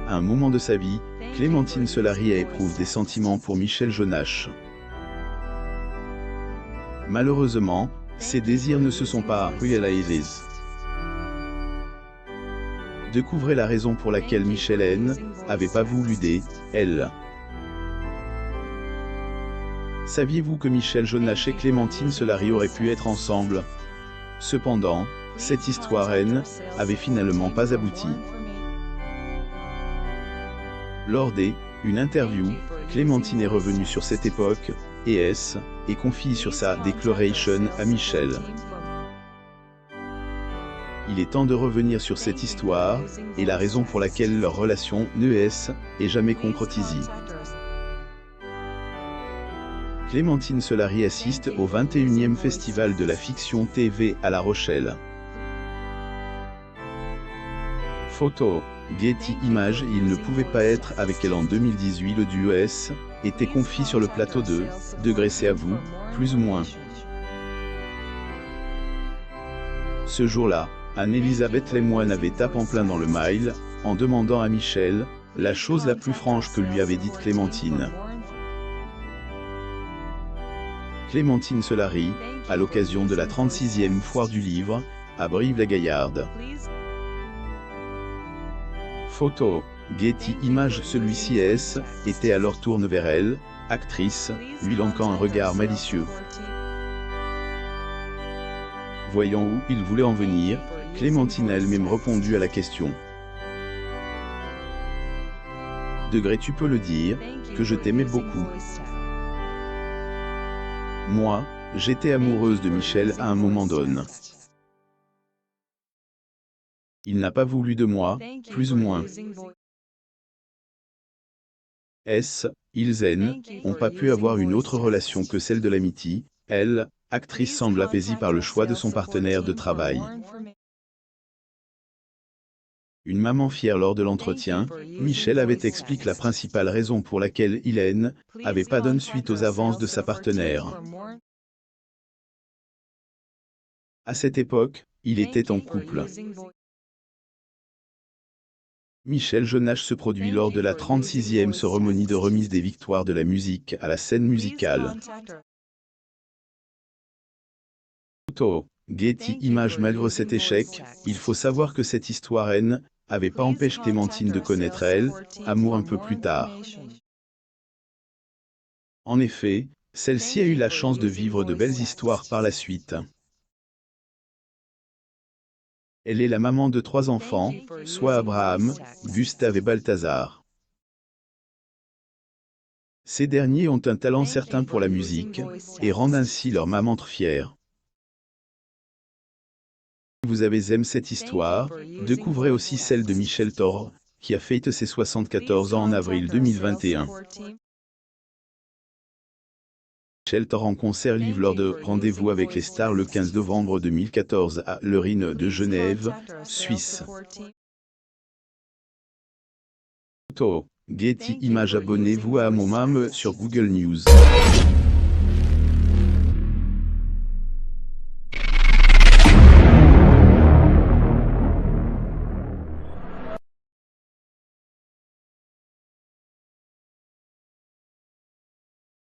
À un moment de sa vie, Clémentine Solari éprouve des sentiments pour Michel Jonasz. Malheureusement, ses désirs ne se sont pas réalisés. Découvrez la raison pour laquelle Michel N. avait pas voulu d'elle. Saviez-vous que Michel Jonasz et Clémentine Solari auraient pu être ensemble? Cependant, cette histoire avait finalement pas abouti. Lors d'une interview, Clémentine est revenue sur cette époque, et confie sur sa déclaration à Michel. Il est temps de revenir sur cette histoire, et la raison pour laquelle leur relation n'est jamais concrétisée. Clémentine Solari assiste au 21e Festival de la Fiction TV à La Rochelle. Photo, Getty Images. Il ne pouvait pas être avec elle en 2018. Le duo était confié sur le plateau de C'est à vous, plus ou moins. Ce jour-là, Anne-Elisabeth Lemoine avait tapé en plein dans le mail, en demandant à Michel la chose la plus franche que lui avait dite Clémentine. Clémentine Solari, à l'occasion de la 36e foire du livre, à Brive-la-Gaillarde. Photo, Getty Images. Celui-ci était alors tourne vers elle, actrice, lui lançant un regard malicieux. Voyant où il voulait en venir, Clémentine a elle-même répondu à la question. Degré, tu peux le dire, que je t'aimais beaucoup. Moi, j'étais amoureuse de Michel à un moment donné. Il n'a pas voulu de moi, plus ou moins. Ils n'ont pas pu avoir une autre relation que celle de l'amitié. Elle, actrice, semble apaisée par le choix de son partenaire de travail. Une maman fière. Lors de l'entretien, Michel avait expliqué la principale raison pour laquelle il n'avait pas donné suite aux avances de sa partenaire. À cette époque, il était en couple. Michel Jonasz se produit lors de la 36e cérémonie de remise des victoires de la musique à la scène musicale. Photo, Getty Images. Malgré cet échec, il faut savoir que cette histoire n'avait pas empêché Clémentine de connaître amour un peu plus tard. En effet, celle-ci a eu la chance de vivre de belles histoires par la suite. Elle est la maman de 3 enfants, soit Abraham, Gustave et Balthazar. Ces derniers ont un talent certain pour la musique, et rendent ainsi leur maman très fière. Si vous avez aimé cette histoire, découvrez aussi celle de Michel Thor, qui a fêté ses 74 ans en avril 2021. Michel Thor en concert live lors de Rendez-vous avec les stars le 15 novembre 2014 à l'Urine de Genève, Suisse. Photo, Getty Images. Abonnez-vous à mon mam sur Google News.